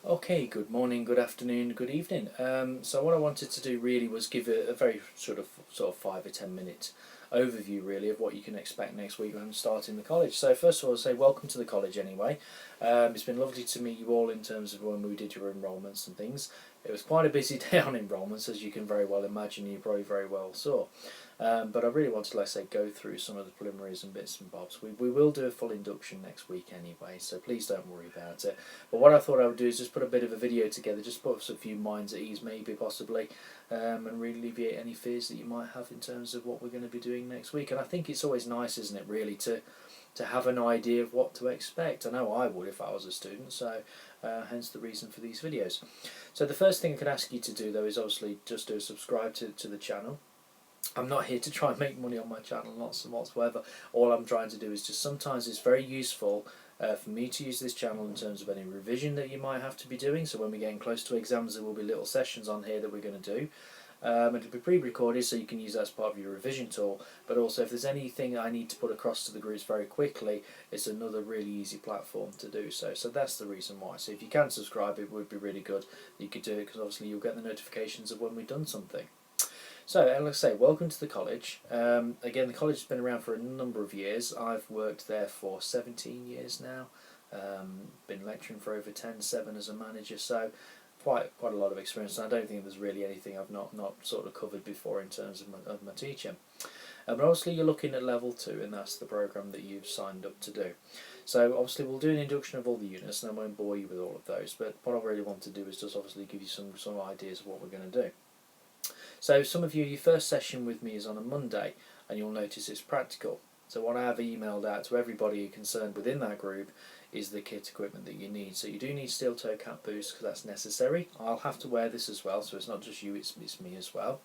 Okay, good morning, good afternoon, good evening. So what I wanted to do really was give a very sort of 5 or 10 minute overview really of what you can expect next week when I'm starting the college. So first of all, I'll say welcome to the college anyway. It's been lovely to meet you all in terms of when we did your enrolments and things. It was quite a busy day on enrolments, as you can very well imagine. You probably very well saw. But I really wanted to, like I say, go through some of the preliminaries and bits and bobs. We will do a full induction next week anyway, so please don't worry about it. But what I thought I would do is just put a bit of a video together, just put a few minds at ease, maybe, possibly, and really alleviate any fears that you might have in terms of what we're going to be doing next week. And I think it's always nice, isn't it, really, to have an idea of what to expect. I know I would if I was a student, so hence the reason for these videos. So the first thing I could ask you to do, though, is obviously just to subscribe to the channel. I'm not here to try and make money on my channel, not whatsoever. All I'm trying to do is just sometimes it's very useful for me to use this channel in terms of any revision that you might have to be doing. So when we're getting close to exams, there will be little sessions on here that we're going to do. It'll be pre-recorded, so you can use that as part of your revision tool. But also, if there's anything I need to put across to the groups very quickly, it's another really easy platform to do so. So that's the reason why. So if you can subscribe, it would be really good that you could do it, because obviously you'll get the notifications of when we've done something. So, like I say, welcome to the college. Again, the college has been around for a number of years. I've worked there for 17 years now. Been lecturing for over 10, 7 as a manager, so quite a lot of experience. And I don't think there's really anything I've not sort of covered before in terms of my teaching. But obviously you're looking at level 2, and that's the programme that you've signed up to do. So obviously we'll do an induction of all the units, and I won't bore you with all of those, but what I really want to do is just obviously give you some ideas of what we're going to do. So some of you, your first session with me is on a Monday, and you'll notice it's practical. So what I have emailed out to everybody concerned within that group is the kit equipment that you need. So you do need steel toe cap boots, because that's necessary. I'll have to wear this as well, so it's not just you, it's me as well.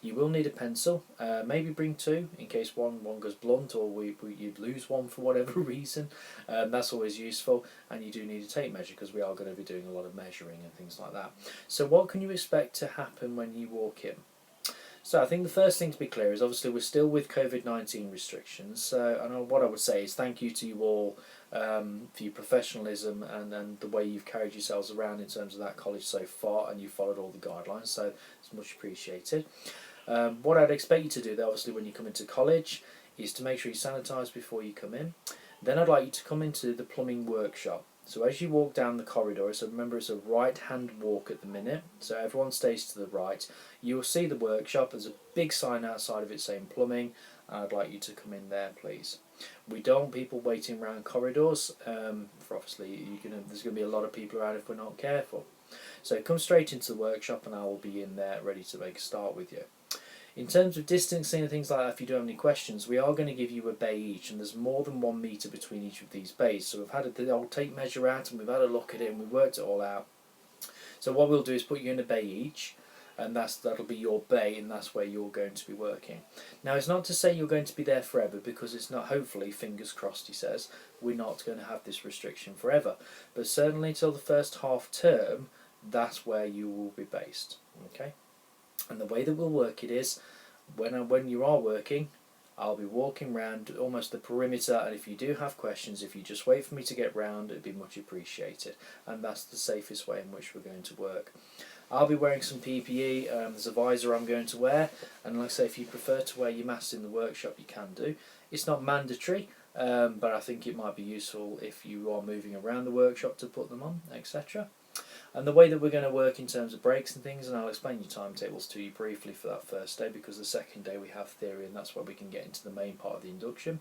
You will need a pencil, maybe bring two in case one goes blunt, or you'd lose one for whatever reason. That's always useful. And you do need a tape measure, because we are going to be doing a lot of measuring and things like that. So what can you expect to happen when you walk in? So I think the first thing to be clear is obviously we're still with COVID-19 restrictions. So what I would say is thank you to you all for your professionalism and the way you've carried yourselves around in terms of that college so far, and you've followed all the guidelines, so it's much appreciated. What I'd expect you to do, though, obviously when you come into college, is to make sure you sanitise before you come in. Then I'd like you to come into the plumbing workshop. So as you walk down the corridor, so remember it's a right-hand walk at the minute, so everyone stays to the right. You will see the workshop. There's a big sign outside of it saying plumbing, and I'd like you to come in there, please. We don't want people waiting around corridors, for obviously there's going to be a lot of people around if we're not careful. So come straight into the workshop, and I will be in there ready to make a start with you. In terms of distancing and things like that, if you do have any questions, we are going to give you a bay each, and there's more than 1 metre between each of these bays. So we've had the old tape measure out, and we've had a look at it, and we've worked it all out. So what we'll do is put you in a bay each, and that'll be your bay, and that's where you're going to be working. Now, it's not to say you're going to be there forever, because it's not, hopefully, fingers crossed, he says, we're not going to have this restriction forever. But certainly till the first half term, that's where you will be based. Okay? And the way that we'll work it is, when you are working, I'll be walking round almost the perimeter, and if you do have questions, if you just wait for me to get round, it'd be much appreciated. And that's the safest way in which we're going to work. I'll be wearing some PPE, there's a visor I'm going to wear, and like I say, if you prefer to wear your mask in the workshop, you can do. It's not mandatory, but I think it might be useful if you are moving around the workshop to put them on, etc. And the way that we're going to work in terms of breaks and things, and I'll explain your timetables to you briefly for that first day, because the second day we have theory, and that's where we can get into the main part of the induction.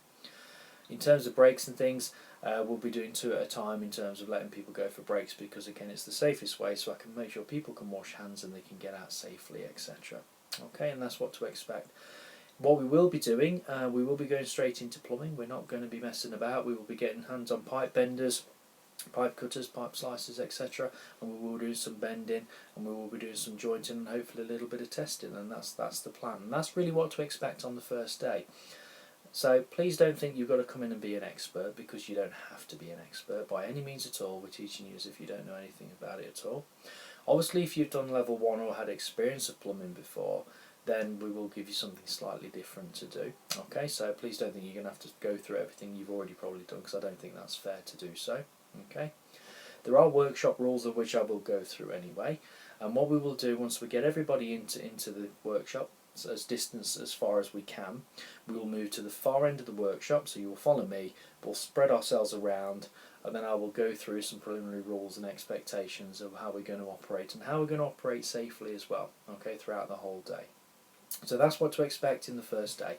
In terms of breaks and things, we'll be doing 2 at a time in terms of letting people go for breaks, because again it's the safest way, so I can make sure people can wash hands and they can get out safely, etc. Okay, and that's what to expect. What we will be doing, we will be going straight into plumbing. We're not going to be messing about. We will be getting hands on pipe benders, pipe cutters, pipe slicers, etc. And we will do some bending, and we will be doing some jointing, and hopefully a little bit of testing, and that's the plan. And that's really what to expect on the first day. So please don't think you've got to come in and be an expert, because you don't have to be an expert by any means at all. We're teaching you as if you don't know anything about it at all. Obviously, if you've done level 1 or had experience of plumbing before, then we will give you something slightly different to do. Okay, so please don't think you're going to have to go through everything you've already probably done, because I don't think that's fair to do so. Okay. There are workshop rules of which I will go through anyway, and what we will do once we get everybody into the workshop, so as distance as far as we can, we will move to the far end of the workshop, so you will follow me, we'll spread ourselves around, and then I will go through some preliminary rules and expectations of how we're going to operate and how we're going to operate safely as well, okay, throughout the whole day. So that's what to expect in the first day.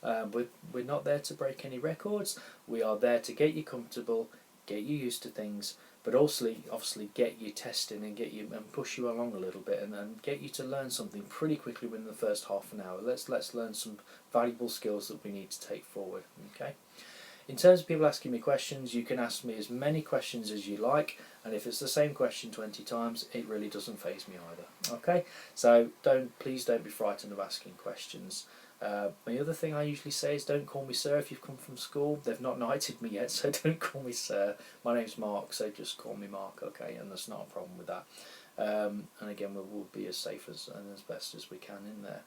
We're not there to break any records, we are there to get you comfortable, get you used to things, but also obviously get you testing and get you and push you along a little bit and get you to learn something pretty quickly within the first half an hour. Let's learn some valuable skills that we need to take forward. Okay. In terms of people asking me questions, you can ask me as many questions as you like, and if it's the same question 20 times, it really doesn't faze me either. Okay, so please don't be frightened of asking questions. My other thing I usually say is don't call me sir if you've come from school. They've not knighted me yet, so don't call me sir. My name's Mark, so just call me Mark, okay, and there's not a problem with that. And again, we'll be as safe and as best as we can in there.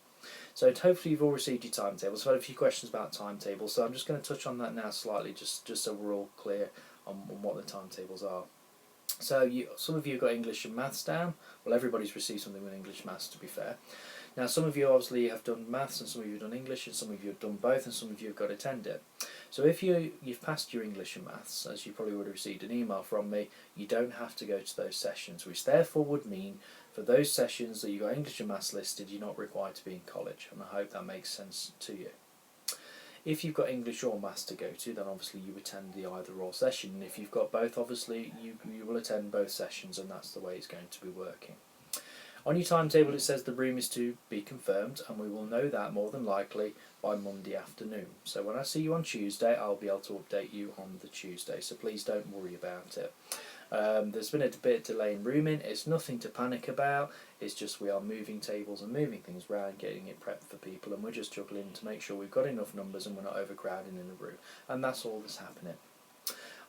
So hopefully you've all received your timetables. I've had a few questions about timetables, so I'm just going to touch on that now slightly, just so we're all clear on what the timetables are. So some of you have got English and Maths down. Well, everybody's received something with English Maths, to be fair. Now, some of you obviously have done Maths, and some of you have done English, and some of you have done both, and some of you have got to attend it. So if you've passed your English and Maths, as you probably would have received an email from me, you don't have to go to those sessions, which therefore would mean for those sessions that you got English and Maths listed, you're not required to be in college, and I hope that makes sense to you. If you've got English or Maths to go to, then obviously you attend the either or session, and if you've got both, obviously you will attend both sessions, and that's the way it's going to be working. On your timetable it says the room is to be confirmed, and we will know that more than likely by Monday afternoon. So when I see you on Tuesday, I'll be able to update you on the Tuesday, so please don't worry about it. There's been a bit of delay in rooming. It's nothing to panic about, it's just we are moving tables and moving things around, getting it prepped for people, and we're just juggling to make sure we've got enough numbers and we're not overcrowding in the room, and that's all that's happening.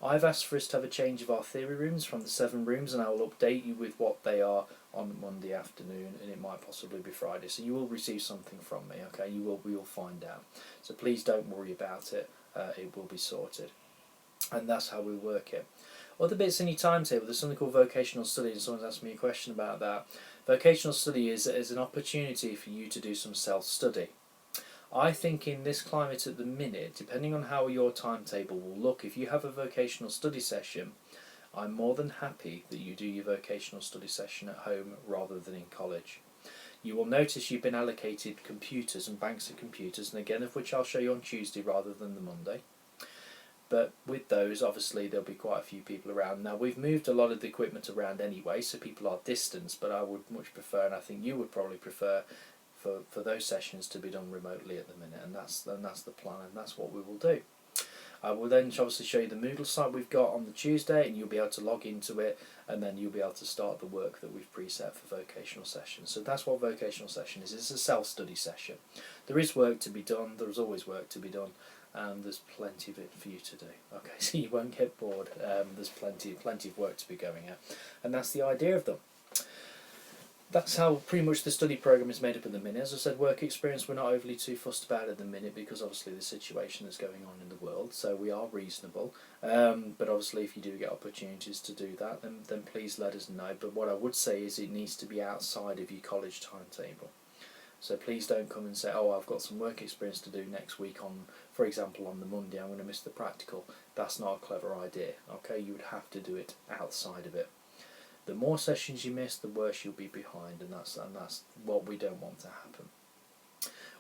I've asked for us to have a change of our theory rooms from the 7 rooms, and I will update you with what they are on Monday afternoon, and it might possibly be Friday, so you will receive something from me, okay? We will find out, so please don't worry about it, it will be sorted, and that's how we work it. Other bits in your timetable, there's something called vocational study, and someone's asked me a question about that. Vocational study is an opportunity for you to do some self-study. I think in this climate at the minute, depending on how your timetable will look, if you have a vocational study session, I'm more than happy that you do your vocational study session at home rather than in college. You will notice you've been allocated computers and banks of computers, and again of which I'll show you on Tuesday rather than the Monday. But with those, obviously there'll be quite a few people around. Now we've moved a lot of the equipment around anyway, so people are distanced, but I would much prefer, and I think you would probably prefer, for those sessions to be done remotely at the minute, and that's the plan, and that's what we will do. I will then obviously show you the Moodle site we've got on the Tuesday, and you'll be able to log into it, and then you'll be able to start the work that we've preset for vocational sessions. So that's what vocational session is. It's a self-study session. There is work to be done, there's always work to be done, and there's plenty of it for you to do. Okay, so you won't get bored. There's plenty of work to be going at, and that's the idea of them. That's how pretty much the study programme is made up at the minute. As I said, work experience we're not overly too fussed about at the minute, because obviously the situation that's going on in the world, so we are reasonable. But obviously if you do get opportunities to do that, then please let us know. But what I would say is it needs to be outside of your college timetable. So please don't come and say, oh, I've got some work experience to do next week on, for example, on the Monday, I'm going to miss the practical. That's not a clever idea, okay? You would have to do it outside of it. The more sessions you miss, the worse you'll be behind, and that's what we don't want to happen.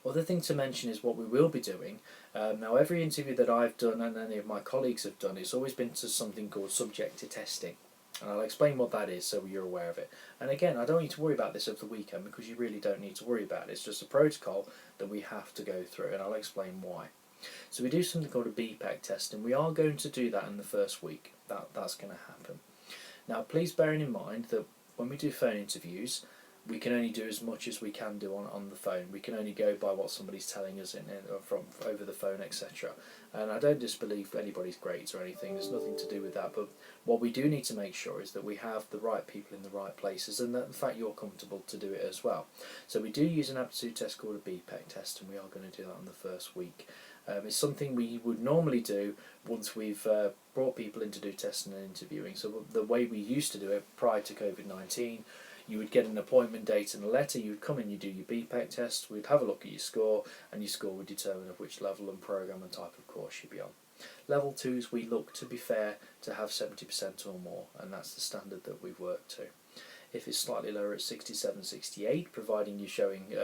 Other thing to mention is what we will be doing. Now, every interview that I've done and any of my colleagues have done, it's always been to something called subjective testing. And I'll explain what that is so you're aware of it. And again, I don't need to worry about this over the weekend, because you really don't need to worry about it. It's just a protocol that we have to go through, and I'll explain why. So we do something called a BPEC test, and we are going to do that in the first week. That's going to happen. Now please bear in mind that when we do phone interviews, we can only do as much as we can do on the phone. We can only go by what somebody's telling us from over the phone, etc. And I don't disbelieve anybody's grades or anything, there's nothing to do with that, but what we do need to make sure is that we have the right people in the right places, and that the fact you're comfortable to do it as well. So we do use an aptitude test called a BPEC test, and we are going to do that on the first week. It's something we would normally do once we've brought people in to do testing and interviewing. So the way we used to do it prior to COVID-19, you would get an appointment date and a letter, you would come in, you do your BPEC test, we'd have a look at your score, and your score would determine of which level and programme and type of course you'd be on. Level 2s, we look, to be fair, to have 70% or more, and that's the standard that we've worked to. If it's slightly lower at 67, 68, providing you're showing,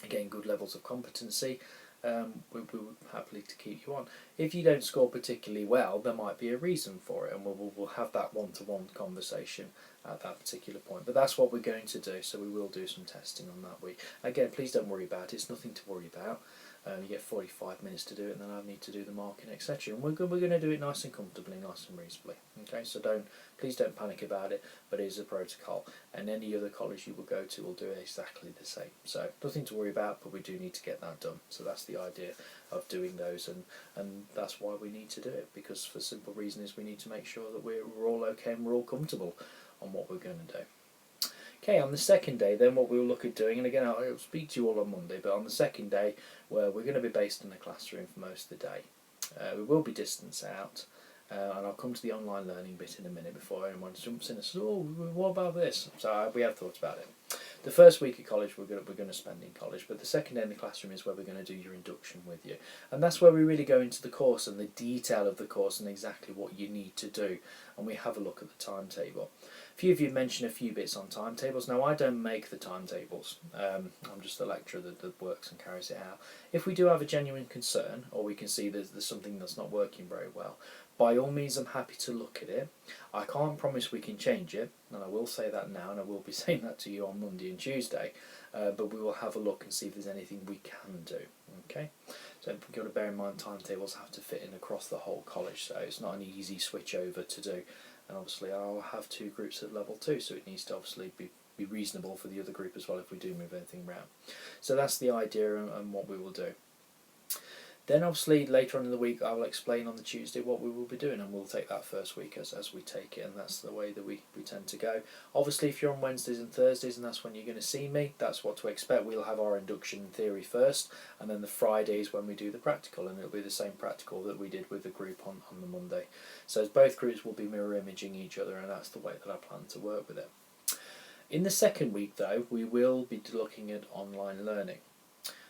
again, good levels of competency, we would happily to keep you on. If you don't score particularly well, there might be a reason for it, and we'll have that one-to-one conversation at that particular point. But that's what we're going to do, so we will do some testing on that week. Again, please don't worry about it, it's nothing to worry about. You get 45 minutes to do it, and then I need to do the marking, etc. And we're going to do it nice and comfortably, nice and reasonably. Okay, so please don't panic about it, but it is a protocol, and any other college you will go to will do exactly the same. So nothing to worry about, but we do need to get that done. So that's the idea of doing those, and that's why we need to do it, because for the simple reason is we need to make sure that we're all okay and we're all comfortable on what we're going to do. Okay, on the second day then what we'll look at doing, and again I'll speak to you all on Monday, but on the second day where we're going to be based in the classroom for most of the day, we will be distance out, and I'll come to the online learning bit in a minute before anyone jumps in and says, oh, what about this? So we have thought about it. The first week of college we're going to spend in college, but the second day in the classroom is where we're going to do your induction with you, and that's where we really go into the course and the detail of the course and exactly what you need to do, and we have a look at the timetable. A few of you mentioned a few bits on timetables. Now I don't make the timetables, I'm just the lecturer that works and carries it out. If we do have a genuine concern, or we can see there's something that's not working very well, by all means I'm happy to look at it. I can't promise we can change it, and I will say that now, and I will be saying that to you on Monday and Tuesday, but we will have a look and see if there's anything we can do. Okay, so you've got to bear in mind timetables have to fit in across the whole college, so it's not an easy switch over to do, and obviously I'll have 2 groups at level 2, so it needs to obviously be reasonable for the other group as well if we do move anything around. So that's the idea and what we will do. Then obviously later on in the week I will explain on the Tuesday what we will be doing, and we'll take that first week as we take it, and that's the way that we tend to go. Obviously if you're on Wednesdays and Thursdays and that's when you're going to see me, that's what to expect. We'll have our induction theory first, and then the Fridays when we do the practical, and it'll be the same practical that we did with the group on the Monday. So both groups will be mirror imaging each other, and that's the way that I plan to work with it. In the second week though, we will be looking at online learning.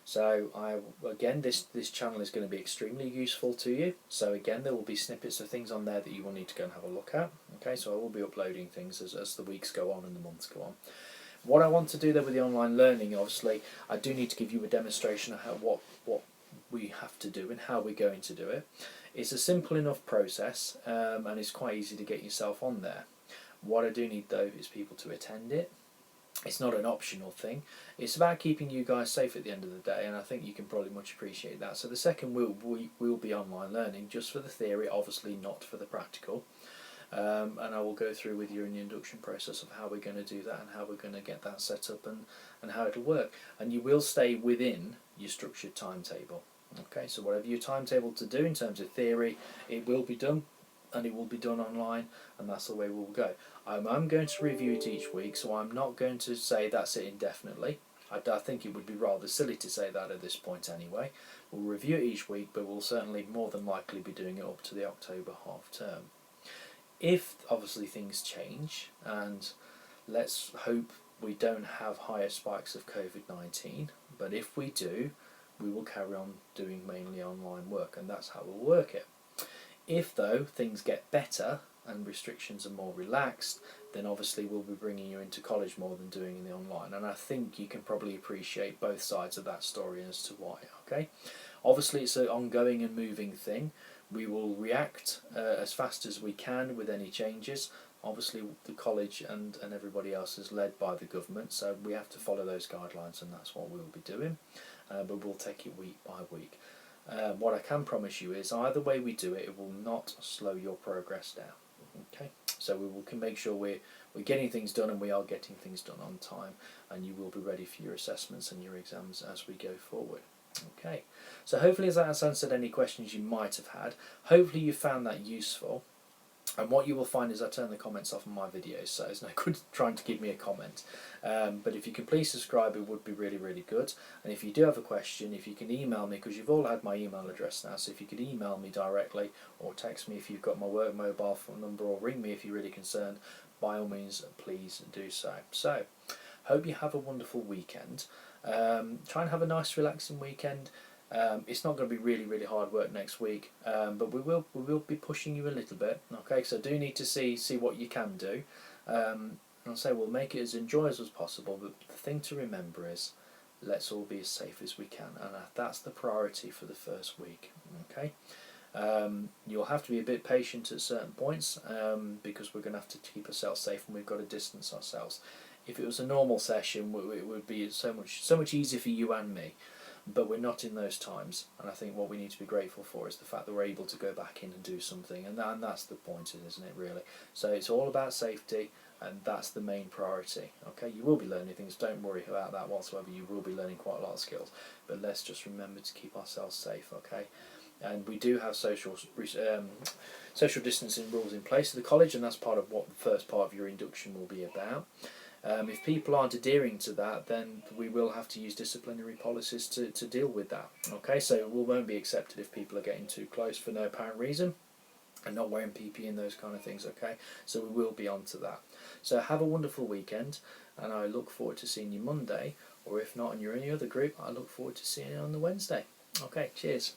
So again, this channel is going to be extremely useful to you. So again, there will be snippets of things on there that you will need to go and have a look at. Okay, so I will be uploading things as the weeks go on and the months go on. What I want to do there with the online learning, obviously, I do need to give you a demonstration of what we have to do and how we're going to do it. It's a simple enough process, and it's quite easy to get yourself on there. What I do need though is people to attend it. It's not an optional thing. It's about keeping you guys safe at the end of the day, and I think you can probably much appreciate that. So the second will be online learning, just for the theory, obviously not for the practical. And I will go through with you in the induction process of how we're going to do that and how we're going to get that set up and how it'll work. And you will stay within your structured timetable. Okay, so whatever your timetable to do in terms of theory, it will be done, and it will be done online, and that's the way we'll go. I'm going to review it each week, so I'm not going to say that's it indefinitely. I think it would be rather silly to say that at this point anyway. We'll review it each week, but we'll certainly more than likely be doing it up to the October half term. If obviously things change, and let's hope we don't have higher spikes of COVID-19, but if we do, we will carry on doing mainly online work, and that's how we'll work it. If though things get better and restrictions are more relaxed, then obviously we'll be bringing you into college more than doing in the online, and I think you can probably appreciate both sides of that story as to why. Okay, obviously it's an ongoing and moving thing. We will react as fast as we can with any changes. Obviously the college and everybody else is led by the government, so we have to follow those guidelines, and that's what we'll be doing, but we'll take it week by week. What I can promise you is either way we do it, it will not slow your progress down. Okay, so we can make sure we're getting things done, and we are getting things done on time, and you will be ready for your assessments and your exams as we go forward. Okay, so hopefully that has answered any questions you might have had. Hopefully you found that useful. And what you will find is I turn the comments off on my videos, so it's no good trying to give me a comment. But if you can please subscribe, it would be really, really good. And if you do have a question, if you can email me, because you've all had my email address now, so if you could email me directly or text me if you've got my work mobile phone number, or ring me if you're really concerned, by all means, please do so. So, hope you have a wonderful weekend. Try and have a nice, relaxing weekend. It's not going to be really, really hard work next week, but we will be pushing you a little bit. Okay, so do need to see what you can do. And I'll say we'll make it as enjoyable as possible. But the thing to remember is, let's all be as safe as we can, and that's the priority for the first week. Okay. You'll have to be a bit patient at certain points, because we're going to have to keep ourselves safe, and we've got to distance ourselves. If it was a normal session, it would be so much easier for you and me. But we're not in those times, and I think what we need to be grateful for is the fact that we're able to go back in and do something, and that's the point, isn't it, really? So it's all about safety, and that's the main priority. Okay, you will be learning things, don't worry about that whatsoever. You will be learning quite a lot of skills, but let's just remember to keep ourselves safe. Okay, and we do have social distancing rules in place at the college, and that's part of what the first part of your induction will be about. If people aren't adhering to that, then we will have to use disciplinary policies to deal with that. Okay, so it won't be accepted if people are getting too close for no apparent reason and not wearing PPE and those kind of things. Okay, so we will be on to that. So have a wonderful weekend, and I look forward to seeing you Monday, or if not and you're in any other group, I look forward to seeing you on the Wednesday. Okay, cheers.